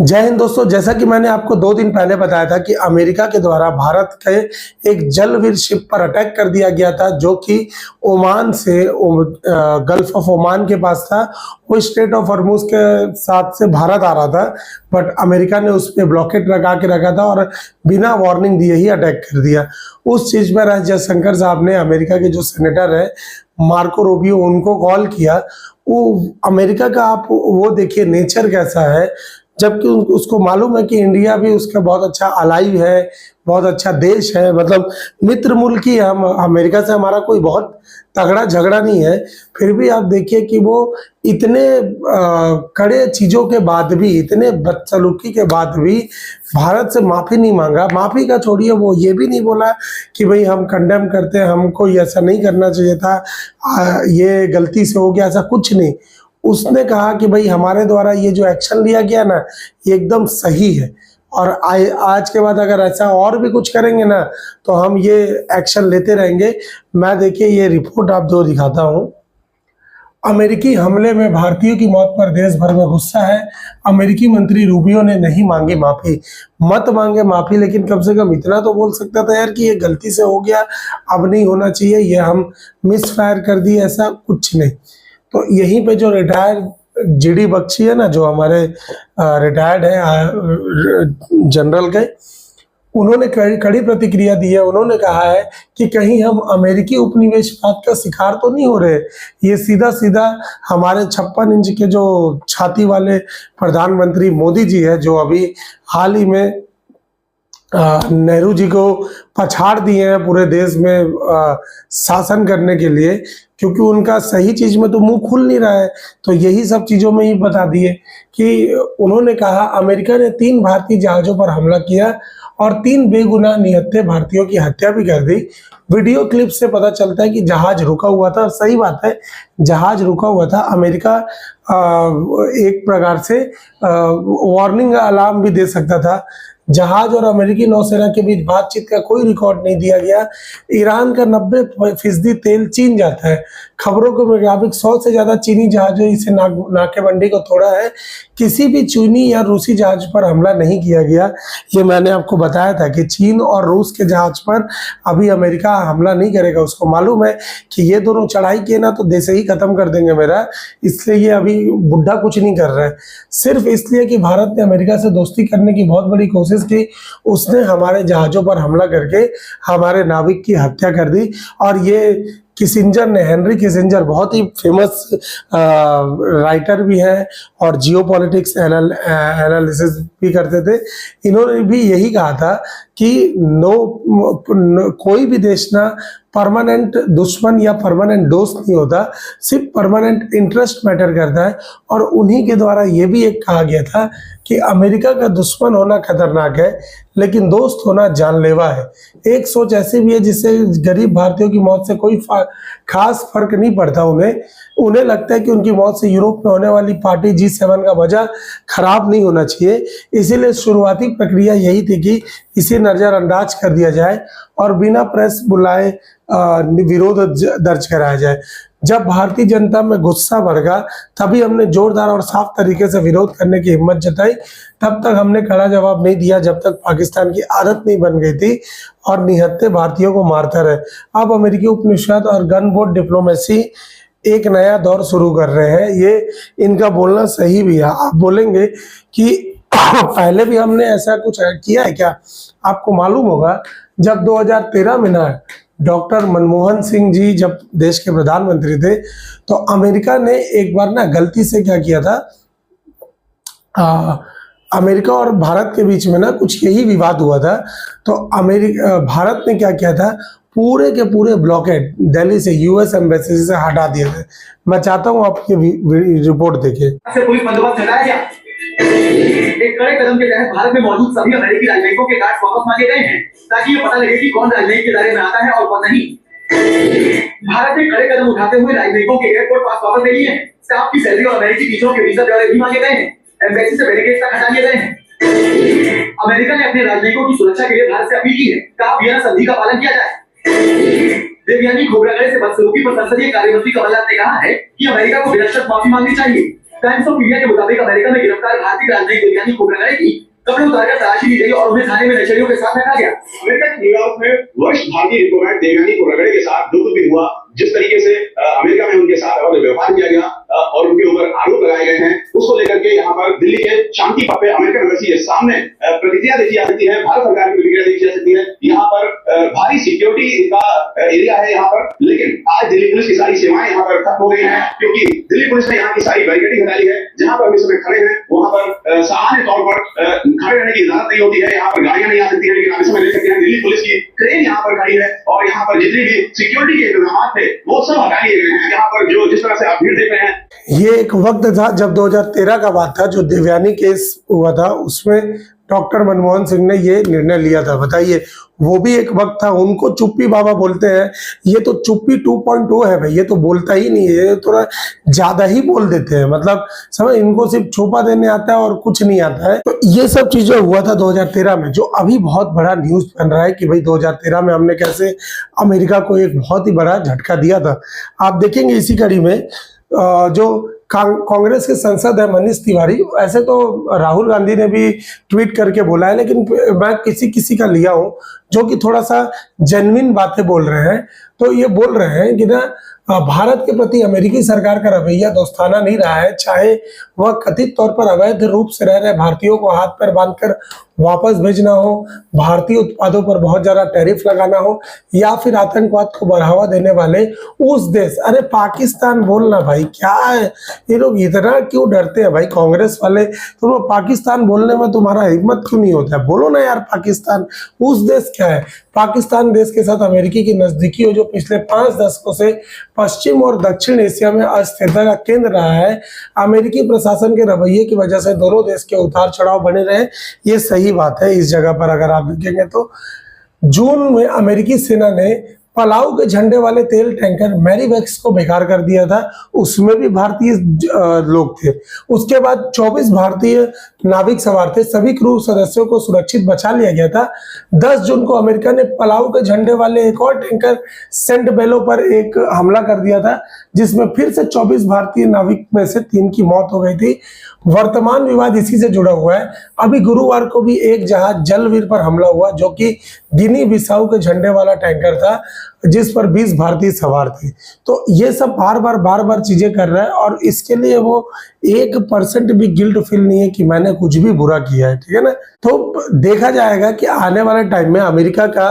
जय हिंद दोस्तों। जैसा कि मैंने आपको 2 दिन पहले बताया था कि अमेरिका के द्वारा भारत के एक जलवीर शिप पर अटैक कर दिया गया था, जो कि ओमान से गल्फ ऑफ ओमान के पास था। वो स्ट्रेट ऑफ हॉर्मुज के साथ से भारत आ रहा था, बट अमेरिका ने उस पर ब्लॉकेट लगा के रखा था और बिना वार्निंग दिए ही अटैक कर दिया। उस चीज पर एस जयशंकर साहब ने अमेरिका के जो सेनेटर है मार्को रूबियो, उनको कॉल किया। वो अमेरिका का आप वो देखिए नेचर कैसा है, जबकि उसको मालूम है कि इंडिया भी उसका बहुत अच्छा अलाई है, बहुत अच्छा देश है, मतलब मित्र मुल्क ही है। हम अमेरिका से हमारा कोई बहुत तगड़ा झगड़ा नहीं है। फिर भी आप देखिए कि वो इतने कड़े चीजों के बाद भी, इतने बदसलूकी के बाद भी भारत से माफी नहीं मांगा। माफी का छोड़िए, वो ये भी नहीं बोला कि भाई हम कंडेम करते हैं, हमको ऐसा नहीं करना चाहिए था, ये गलती से हो गया, ऐसा कुछ नहीं। उसने कहा कि भाई हमारे द्वारा ये जो एक्शन लिया गया ना, ये एकदम सही है, और आज के बाद अगर ऐसा और भी कुछ करेंगे ना तो हम ये एक्शन लेते रहेंगे। मैं देखिए ये रिपोर्ट आप जो दिखाता हूँ। अमेरिकी हमले में भारतीयों की मौत पर देश भर में गुस्सा है। अमेरिकी मंत्री रूबियो ने नहीं मांगी माफी। मत मांगे माफी, लेकिन कम से कम इतना तो बोल सकता था यार कि ये गलती से हो गया, अब नहीं होना चाहिए, ये हम मिस फायर कर दिए, ऐसा कुछ नहीं। तो यहीं पे जो रिटायर्ड जीडी बख्शी है ना, जो हमारे रिटायर्ड है जनरल के, उन्होंने कड़ी प्रतिक्रिया दी है। उन्होंने कहा है कि कहीं हम अमेरिकी उपनिवेशवाद का शिकार तो नहीं हो रहे। ये सीधा सीधा हमारे 56 इंच के जो छाती वाले प्रधानमंत्री मोदी जी है, जो अभी हाल ही में नेहरू जी को पछाड़ दिए हैं पूरे देश में शासन करने के लिए, क्योंकि उनका सही चीज में तो मुंह खुल नहीं रहा है। तो यही सब चीजों में ही बता दिए कि उन्होंने कहा अमेरिका ने 3 भारतीय जहाजों पर हमला किया और 3 बेगुनाह निहत्थे भारतीयों की हत्या भी कर दी। वीडियो क्लिप से पता चलता है कि जहाज रुका हुआ था। सही बात है, जहाज रुका हुआ था। अमेरिका एक प्रकार से वार्निंग अलार्म भी दे सकता था। जहाज और अमेरिकी नौसेना के बीच बातचीत का कोई रिकॉर्ड नहीं दिया गया। ईरान का 90% तेल चीन जाता है। खबरों के मुताबिक 100 से ज्यादा चीनी जहाजों इसे नाकेबंदी को तोड़ा है। किसी भी चीनी या रूसी जहाज पर हमला नहीं किया गया। ये मैंने आपको बताया था कि चीन और रूस के जहाज पर अभी अमेरिका हमला नहीं करेगा। उसको मालूम है कि ये दोनों चढ़ाई किए ना तो देश ही खत्म कर देंगे मेरा, इसलिए ये अभी बुढ़ा कुछ नहीं कर रहा है। सिर्फ इसलिए कि भारत ने अमेरिका से दोस्ती करने की बहुत बड़ी कोशिश की, उसने हमारे जहाजों पर हमला करके हमारे नाविक की हत्या कर दी। और ये किसिंजर ने, हेनरी किसिंजर बहुत ही फेमस राइटर भी है और जियोपॉलिटिक्स एनालिसिस भी करते थे। इन्होंने भी यही कहा था कि कोई भी देश ना परमानेंट दुश्मन या परमानेंट दोस्त नहीं होता, सिर्फ परमानेंट इंटरेस्ट मैटर करता है। और उन्हीं के द्वारा ये भी एक कहा गया था कि अमेरिका का दुश्मन होना खतरनाक है, लेकिन दोस्त होना जानलेवा है। एक सोच ऐसी भी है जिससे गरीब भारतीयों की मौत से कोई खास फर्क नहीं पड़ता। उन्हें लगता है कि उनकी मौत से यूरोप में होने वाली पार्टी G7 का वजह खराब नहीं होना चाहिए। इसीलिए शुरुआती प्रक्रिया यही थी कि इसे नजरअंदाज कर दिया जाए और बिना प्रेस बुलाए विरोध दर्ज कराया जाए। जब भारतीय जनता में गुस्सा भड़का, तभी हमने जोरदार और साफ तरीके से विरोध करने की हिम्मत जताई। तब तक हमने कड़ा जवाब नहीं दिया जब तक पाकिस्तान की आदत नहीं बन गई थी और निहत्थे भारतीयों को मारता रहे। अब अमेरिकी उपनिवेशवाद और गन बोट डिप्लोमेसी एक नया दौर शुरू कर रहे हैं। ये इनका बोलना सही भी है। आप बोलेंगे कि पहले भी हमने ऐसा कुछ किया है क्या? आपको मालूम होगा जब 2013 में ना डॉक्टर मनमोहन सिंह जी जब देश के प्रधानमंत्री थे, तो अमेरिका ने एक बार ना गलती से क्या किया था, अमेरिका और भारत के बीच में ना कुछ यही विवाद हुआ था। तो भारत ने क्या किया था, पूरे के पूरे ब्लॉकेट दिल्ली से यूएस एम्बेसी से हटा दिए थे। मैं चाहता हूँ आप ये रिपोर्ट देखें। पुलिस बंदोबस्त हटाया गया। एक कड़े कदम के तहत भारत में मौजूद सभी अमेरिकी राजनयिकों के कार्ड वापस मांगे गए हैं, ताकि ये पता लगे कि कौन राजनयिक के दायरे में आता है और कौन नहीं। भारत ने कड़े कदम उठाते हुए राजनयिकों के एयरपोर्ट पास वापस ले लिए हैं। स्टाफ की सैलरी और अमेरिकी टीचरों के वीजा ब्यौरे भी मांगे गए हैं। एम्बेसी से बैरिकेड तक हटा लिए गए हैं। अमेरिका ने अपने राजनयिकों की सुरक्षा के लिए भारत से अपील की है कि वियना संधि का पालन किया जाए। देवयानी खोबरागढ़ से बदसलूकी पर संसदीय कार्यमंत्री कमलनाथ ने कहा है कि अमेरिका को विनम्र माफी मांगनी चाहिए। टाइम्स ऑफ इंडिया के मुताबिक अमेरिका में गिरफ्तार भारतीय राजनयिक वैज्ञानिक खोबरागड़े की कपड़े उतारकर तलाशी ली गई और उन्हें थाने में नशेड़ियों के साथ रखा गया। अमेरिका के न्यूयॉर्क में वरिष्ठ भारतीय डिप्लोमेट देवयानी खोबरागड़े के साथ जो कुछ भी हुआ, जिस तरीके से अमेरिका में उनके साथ अवैध व्यवहार किया गया और उनके ऊपर आरोप लगाए गए हैं, उसको लेकर के यहाँ पर दिल्ली के शांति पथ पे अमेरिकन एम्बेसी के सामने प्रतिक्रिया देखी जा सकती है, भारत सरकार की प्रतिक्रिया देखी जा सकती है। यहाँ पर भारी सिक्योरिटी का एरिया है यहाँ पर, लेकिन आज दिल्ली पुलिस की सारी सेवाएं यहाँ पर ठप हो गई हैं, क्योंकि दिल्ली पुलिस ने यहाँ की सारी बैरिकेडिंग हटा ली है। जहाँ पर हम इस समय खड़े हैं वहां पर सामान्य तौर पर खड़े रहने की इजाजत नहीं होती है, यहाँ पर गाड़ियां नहीं आ सकती है, लेकिन आप इस समय देख सकते हैं दिल्ली पुलिस की क्रेन यहाँ पर खड़ी है और यहाँ पर जितनी भी सिक्योरिटी के इंतजाम थे वो सब हटा लिए गए हैं। यहाँ पर जो जिस तरह से आप भीड़ देख रहे हैं, ये एक वक्त था जब 2013 का बात था, जो देवयानी केस हुआ था, उसमें डॉक्टर मनमोहन सिंह ने ये निर्णय लिया था। बताइए, वो भी एक वक्त था। उनको चुप्पी बाबा बोलते हैं, ये तो चुप्पी 2.0 है भाई, ये तो बोलता ही नहीं है, ये थोड़ा ज्यादा ही बोल देते हैं। मतलब समझ, इनको सिर्फ छोपा देने आता है और कुछ नहीं आता है। तो ये सब चीजें हुआ था 2013 में, जो अभी बहुत बड़ा न्यूज बन रहा है कि भाई 2013 में हमने कैसे अमेरिका को एक बहुत ही बड़ा झटका दिया था। आप देखेंगे इसी कड़ी में जो कांग्रेस के सांसद है मनीष तिवारी, ऐसे तो राहुल गांधी ने भी ट्वीट करके बोला है, लेकिन मैं किसी का लिया हूं जो कि थोड़ा सा जेन्युइन बातें बोल रहे हैं। तो ये बोल रहे हैं कि ना भारत के प्रति अमेरिकी सरकार का रवैया दोस्ताना नहीं रहा है, चाहे वह कथित तौर पर अवैध रूप से रह रहे भारतीयों को हाथ पैर बांधकर वापस भेजना हो, भारतीय उत्पादों पर बहुत ज्यादा टैरिफ लगाना हो, या फिर आतंकवाद को बढ़ावा देने वाले उस देश, अरे पाकिस्तान बोलना भाई, क्या है ये लोग इतना क्यों डरते हैं भाई कांग्रेस वाले? तुम पाकिस्तान बोलने में तुम्हारा हिम्मत क्यों नहीं होता है? बोलो ना यार पाकिस्तान। उस देश क्या है? पाकिस्तान देश के साथ अमेरिकी की नजदीकी हो, जो पिछले 5 दशकों से पश्चिम और दक्षिण एशिया में अस्थिरता का केंद्र रहा है। अमेरिकी प्रशासन के रवैये की वजह से दोनों देश के उतार चढ़ाव बने रहे, ये सही बात है। इस जगह पर अगर आप देखेंगे तो जून में अमेरिकी सेना ने पलाऊ के झंडे वाले तेल टैंकर मैरीवेक्स को बेकार कर दिया था, उसमें भी भारतीय लोग थे। उसके बाद 24 भारतीय नाविक सवार थे, सभी क्रू सदस्यों को सुरक्षित बचा लिया गया था। 10 जून को अमेरिका ने पलाऊ के झंडे वाले एक और टैंकर सेंट बेलो पर एक हमला कर दिया था, जिसमें फिर से 24 भारतीय नाविक में से 3 की मौत हो गई थी। वर्तमान विवाद इसी से जुड़ा हुआ है। अभी गुरुवार को भी एक जहाज जलवीर पर हमला हुआ, जो कि गिनी बिसाऊ के झंडे वाला टैंकर था, जिस पर 20 भारतीय सवार थे। तो ये सब बार बार चीजें कर रहा है, और इसके लिए वो 1% भी गिल्ट फील नहीं है कि मैंने कुछ भी बुरा किया है, ठीक है ना। तो देखा जाएगा कि आने वाले टाइम में अमेरिका का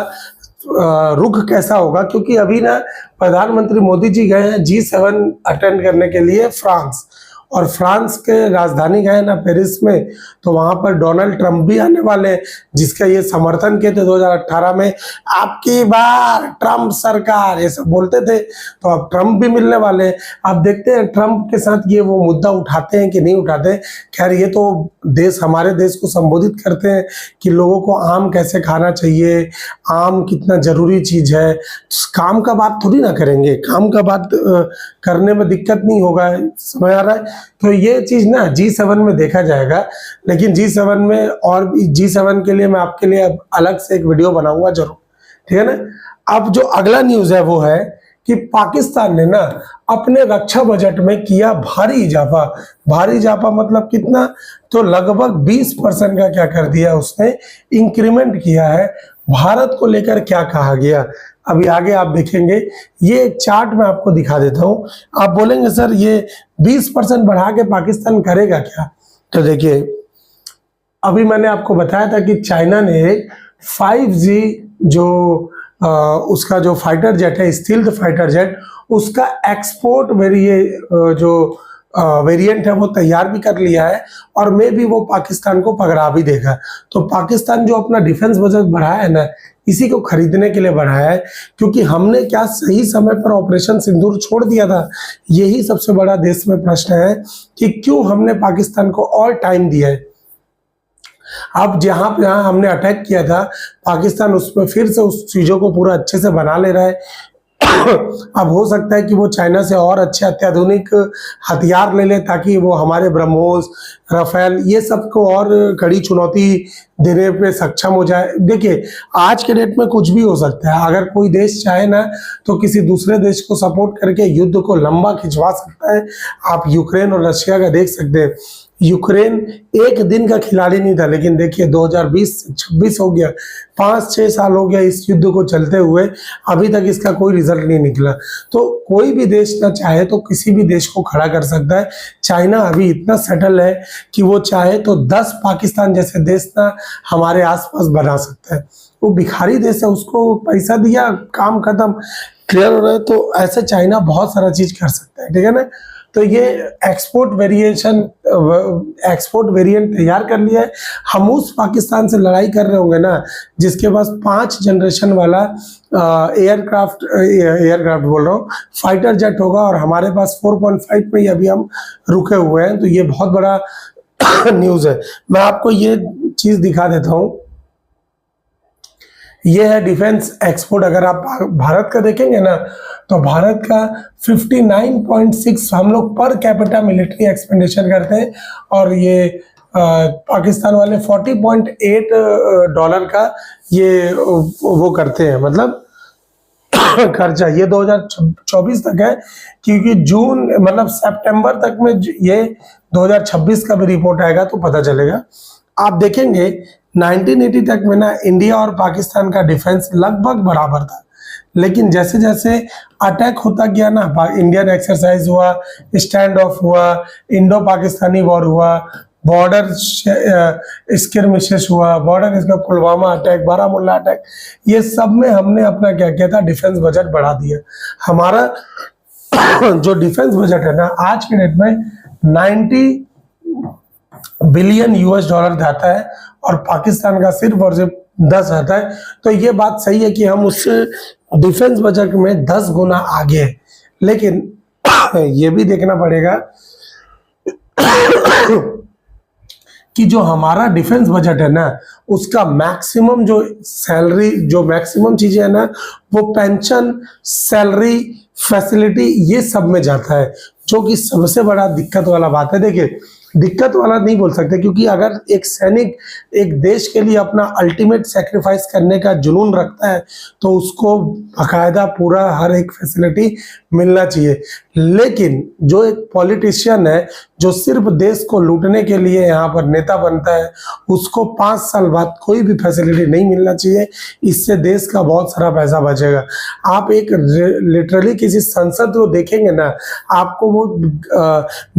रुख कैसा होगा, क्योंकि अभी ना प्रधानमंत्री मोदी जी गए हैं G7 अटेंड करने के लिए फ्रांस, और फ्रांस के राजधानी गए ना पेरिस में, तो वहां पर डोनाल्ड ट्रंप भी आने वाले हैं, जिसका ये समर्थन किए थे 2018 में, आपकी बार ट्रंप सरकार, ये सब बोलते थे। तो अब ट्रंप भी मिलने वाले हैं। अब देखते हैं ट्रंप के साथ ये वो मुद्दा उठाते हैं कि नहीं उठाते। खैर, ये तो देश हमारे देश को संबोधित करते हैं कि लोगों को आम कैसे खाना चाहिए, आम कितना जरूरी चीज है। काम का बात थोड़ी ना करेंगे, काम का बात करने में दिक्कत नहीं होगा, समझ आ रहा है। तो ये चीज ना G7 में देखा जाएगा, लेकिन G7 में, और G7 के लिए मैं आपके लिए अब अलग से एक वीडियो बनाऊंगा जरूर, ठीक है ना। अब जो अगला न्यूज है वो है कि पाकिस्तान ने ना अपने रक्षा बजट में किया भारी इजाफा। भारी इजाफा मतलब कितना? तो लगभग 20% का क्या कर दिया उसने, इंक्रीमेंट किया है। भारत को लेकर क्या कहा गया अभी आगे आप देखेंगे। ये एक चार्ट मैं आपको दिखा देता हूं। आप बोलेंगे सर ये 20% बढ़ा के पाकिस्तान करेगा क्या? तो देखिए, अभी मैंने आपको बताया था कि चाइना ने 5G जो उसका जो फाइटर जेट है, स्टील्थ फाइटर जेट, उसका एक्सपोर्ट वेरिएंट है वो तैयार भी कर लिया है, और मे भी वो पाकिस्तान को पकड़ा भी देगा। तो पाकिस्तान जो अपना डिफेंस बजट बढ़ाया है ना, इसी को खरीदने के लिए बढ़ाया है, क्योंकि हमने क्या सही समय पर ऑपरेशन सिंदूर छोड़ दिया था। यही सबसे बड़ा देश में प्रश्न है कि क्यों हमने पाकिस्तान को और टाइम दिया है। अब जहां हमने अटैक किया था, पाकिस्तान उसमें फिर से उस चीजों को पूरा अच्छे से बना ले रहा है। अब हो सकता है कि वो चाइना से और अच्छे अत्याधुनिक हथियार ले ले ताकि वो हमारे ब्रह्मोस, राफेल ये सब को और कड़ी चुनौती देने पे सक्षम हो जाए। देखिए आज के डेट में कुछ भी हो सकता है। अगर कोई देश चाहे ना तो किसी दूसरे देश को सपोर्ट करके युद्ध को लंबा खिंचवा सकता है। आप यूक्रेन और रशिया का देख सकते हैं। यूक्रेन एक दिन का खिलाड़ी नहीं था, लेकिन देखिए 2020-26 हो गया, 5-6 साल हो गया इस युद्ध को चलते हुए, अभी तक इसका कोई रिजल्ट नहीं निकला। तो कोई भी देश ना चाहे तो किसी भी देश को खड़ा कर सकता है। चाइना अभी इतना सेटल है कि वो चाहे तो 10 पाकिस्तान जैसे देश ना हमारे आसपास बना सकता है। वो भिखारी देश है, उसको पैसा दिया काम खत्म, क्लियर हो रहा है। तो ऐसे चाइना बहुत सारा चीज कर सकता है, ठीक है ना। तो ये एक्सपोर्ट वेरिएंट तैयार कर लिया है। हम उस पाकिस्तान से लड़ाई कर रहे होंगे ना जिसके पास 5 जनरेशन वाला एयरक्राफ्ट बोल रहा हूँ, फाइटर जेट होगा, और हमारे पास 4.5 में ही अभी हम रुके हुए हैं। तो ये बहुत बड़ा न्यूज़ है। मैं आपको ये चीज़ दिखा देता हूँ। ये है डिफेंस एक्सपोर्ट। अगर आप भारत का देखेंगे ना तो भारत का 59.6 हम लोग पर कैपिटा मिलिट्री एक्सपेंडिचर करते हैं, और ये पाकिस्तान वाले $40.8 का ये वो करते हैं, मतलब खर्चा। ये 2024 तक है, क्योंकि जून मतलब सितंबर तक में ये 2026 का भी रिपोर्ट आएगा तो पता चलेगा। आप देखेंगे 1980 तक में ना इंडिया और पाकिस्तान का डिफेंस लगभग बराबर था, लेकिन जैसे जैसे अटैक होता गया ना, इंडियन एक्सरसाइज हुआ, स्टैंड ऑफ हुआ, इंडो पाकिस्तानी वॉर हुआ, बॉर्डर स्किर्मिशेस हुआ, बॉर्डर इसका पुलवामा अटैक, बारामूला अटैक, ये सब में हमने अपना क्या किया था, डिफेंस बजट बढ़ा दिया। हमारा जो डिफेंस बजट है ना आज के डेट में 90 बिलियन US$ जाता है, और पाकिस्तान का सिर्फ और सिर्फ 10 आता है। तो ये बात सही है कि हम उस डिफेंस बजट में 10 गुना आगे हैं, लेकिन ये भी देखना पड़ेगा कि जो हमारा डिफेंस बजट है ना उसका मैक्सिमम जो सैलरी, जो मैक्सिमम चीजें है ना, वो पेंशन, सैलरी, फैसिलिटी, ये सब में जाता है, जो कि सबसे बड़ा दिक्कत वाला बात है। देखिए दिक्कत वाला नहीं बोल सकते, क्योंकि अगर एक सैनिक एक देश के लिए अपना अल्टीमेट सेक्रीफाइस करने का जुनून रखता है तो उसको बाकायदा पूरा हर एक फैसिलिटी मिलना चाहिए। लेकिन जो एक पॉलिटिशियन है जो सिर्फ देश को लूटने के लिए यहाँ पर नेता बनता है, उसको 5 साल बाद कोई भी फैसिलिटी नहीं मिलना चाहिए। इससे देश का बहुत सारा पैसा बचेगा। आप एक लिटरली किसी संसद को देखेंगे ना, आपको वो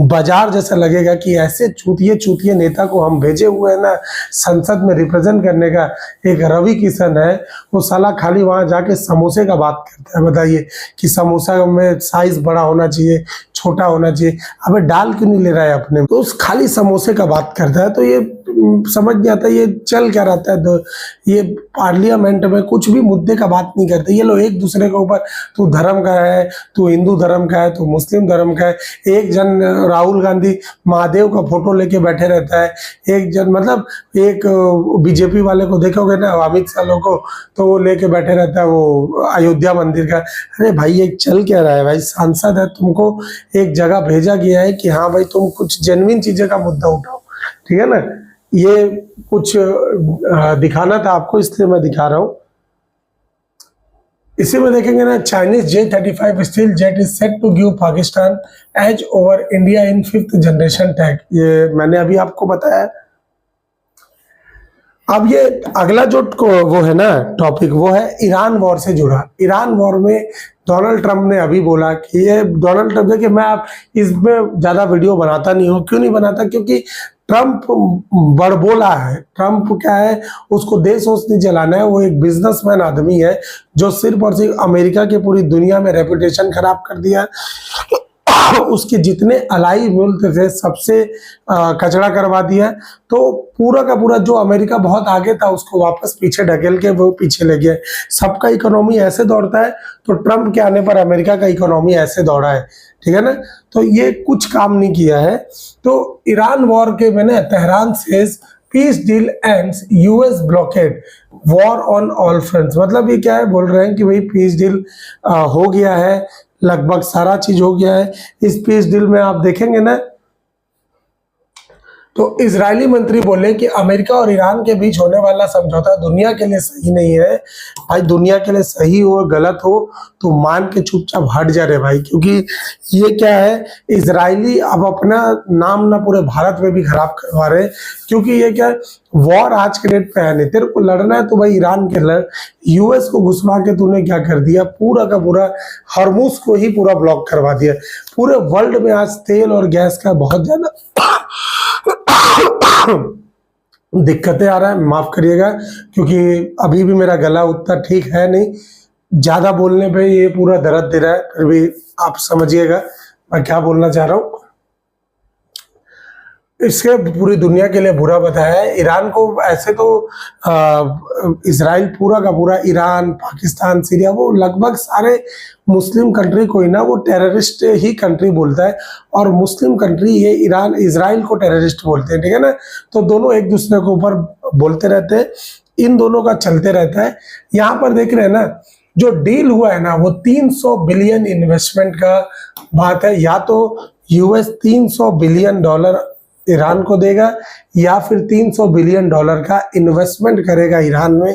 बाजार जैसा लगेगा कि ऐसे चूतिए नेता को हम भेजे हुए हैं ना संसद में रिप्रेजेंट करने का। एक रवि किशन है, वो साला खाली वहां जाके समोसे का बात करता है। बताइए कि समोसा में साइज बड़ा होना चाहिए, छोटा होना चाहिए, अबे डाल क्यों नहीं ले रहा है अपने, तो उस खाली समोसे का बात करता है। तो ये समझ नहीं आता ये चल क्या रहता है। तो ये पार्लियामेंट में कुछ भी मुद्दे का बात नहीं करते ये लोग, एक दूसरे के ऊपर, तू धर्म का है, तू हिंदू धर्म का है, तू मुस्लिम धर्म का है। एक जन राहुल गांधी महादेव का फोटो लेके बैठे रहता है, एक जन मतलब एक बीजेपी वाले को देखोगे ना, अमित शाह लोग को, तो वो लेके बैठे रहता है वो अयोध्या मंदिर का। अरे भाई ये चल क्या रहा है भाई, सांसद है, तुमको एक जगह भेजा गया है कि हाँ भाई तुम कुछ जेन्युइन चीजें का मुद्दा उठाओ, ठीक है ना। ये कुछ दिखाना था आपको, इसलिए मैं दिखा रहा हूं। इसी में देखेंगे ना, Chinese J-35 stealth jet is set to give Pakistan edge over India in 5th generation tank. ये मैंने अभी आपको बताया। अब ये अगला जो वो है ना टॉपिक, वो है ईरान वॉर से जुड़ा। ईरान वॉर में डोनाल्ड ट्रंप ने अभी बोला कि ये डोनाल्ड ट्रंप, देखिए मैं आप इसमें ज़्यादा वीडियो बनाता नहीं हूँ। क्यों नहीं बनाता? क्योंकि ट्रंप बड़बोला है। ट्रंप क्या है, उसको देश वोश नहीं चलाना है। वो एक बिजनेसमैन आदमी है जो सिर्फ और सिर्फ अमेरिका के पूरी दुनिया में रेपुटेशन खराब कर दिया। उसके जितने अलाई मुल्क थे सबसे कचरा करवा दिया। तो पूरा का पूरा जो अमेरिका बहुत आगे था उसको वापस पीछे ढकेल के वो पीछे ले गया। सबका इकोनॉमी ऐसे दौड़ता है, तो ट्रंप के आने पर अमेरिका का इकोनॉमी ऐसे दौड़ा है, ठीक है ना। तो ये कुछ काम नहीं किया है। तो ईरान वॉर के मैंने Tehran says peace deal ends US blockade war on all fronts. मतलब ये क्या है, बोल रहे हैं कि भाई पीस डील हो गया है, लगभग सारा चीज हो गया है। इस पीस डील में आप देखेंगे ना, तो इजरायली मंत्री बोले कि अमेरिका और ईरान के बीच होने वाला समझौता दुनिया के लिए सही नहीं है। भाई दुनिया के लिए सही हो गलत हो तो मान के चुपचाप हट जा रहे भाई, क्योंकि ये क्या है, इजरायली अब अपना नाम ना पूरे भारत में भी खराब करवा रहे हैं। क्योंकि ये क्या है, वॉर आज के डेट पे है नहीं, तेरे को लड़ना है तो भाई ईरान के लड़। यूएस को घुसवा के तूने क्या कर दिया, पूरा का पूरा हरमुज को ही पूरा ब्लॉक करवा दिया। पूरे वर्ल्ड में आज तेल और गैस का बहुत ज्यादा दिक्कतें आ रहा है, माफ करिएगा, क्योंकि अभी भी मेरा गला उतना ठीक है नहीं, ज्यादा बोलने पे ये पूरा दर्द दे रहा है। फिर भी आप समझिएगा मैं क्या बोलना चाह रहा हूँ। इसके पूरी दुनिया के लिए बुरा बताया है। ईरान को ऐसे तो इजराइल पूरा का पूरा, ईरान, पाकिस्तान, सीरिया, वो लगभग सारे मुस्लिम कंट्री को ही ना वो टेररिस्ट ही कंट्री बोलता है, और मुस्लिम कंट्री ये ईरान इजराइल को टेररिस्ट बोलते हैं, ठीक है ना। तो दोनों एक दूसरे के ऊपर बोलते रहते हैं, इन दोनों का चलते रहता है। यहाँ पर देख रहे हैं ना, जो डील हुआ है ना वो 300 बिलियन इन्वेस्टमेंट का बात है। या तो यूएस 300 बिलियन डॉलर ईरान को देगा, या फिर 300 बिलियन डॉलर का इन्वेस्टमेंट करेगा ईरान में,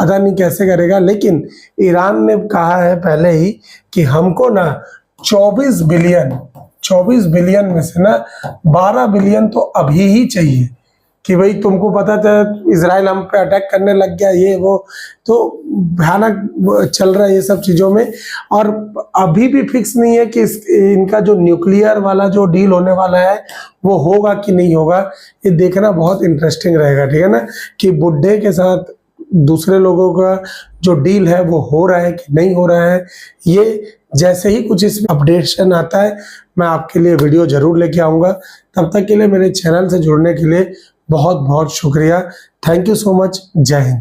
पता नहीं कैसे करेगा। लेकिन ईरान ने कहा है पहले ही कि हमको ना 24 बिलियन में से ना 12 बिलियन तो अभी ही चाहिए, कि भाई तुमको पता था इजराइल हम पे अटैक करने लग गया, ये वो, तो भयानक चल रहा है ये सब चीज़ों में। और अभी भी फिक्स नहीं है कि इनका जो न्यूक्लियर वाला जो डील होने वाला है वो होगा कि नहीं होगा। ये देखना बहुत इंटरेस्टिंग रहेगा, ठीक है ना, कि बुड्ढे के साथ दूसरे लोगों का जो डील है वो हो रहा है कि नहीं हो रहा है। ये जैसे ही कुछ इसमें अपडेशन आता है मैं आपके लिए वीडियो जरूर लेके आऊँगा। तब तक के लिए मेरे चैनल से जुड़ने के लिए बहुत बहुत शुक्रिया। Thank you so much. जय हिंद।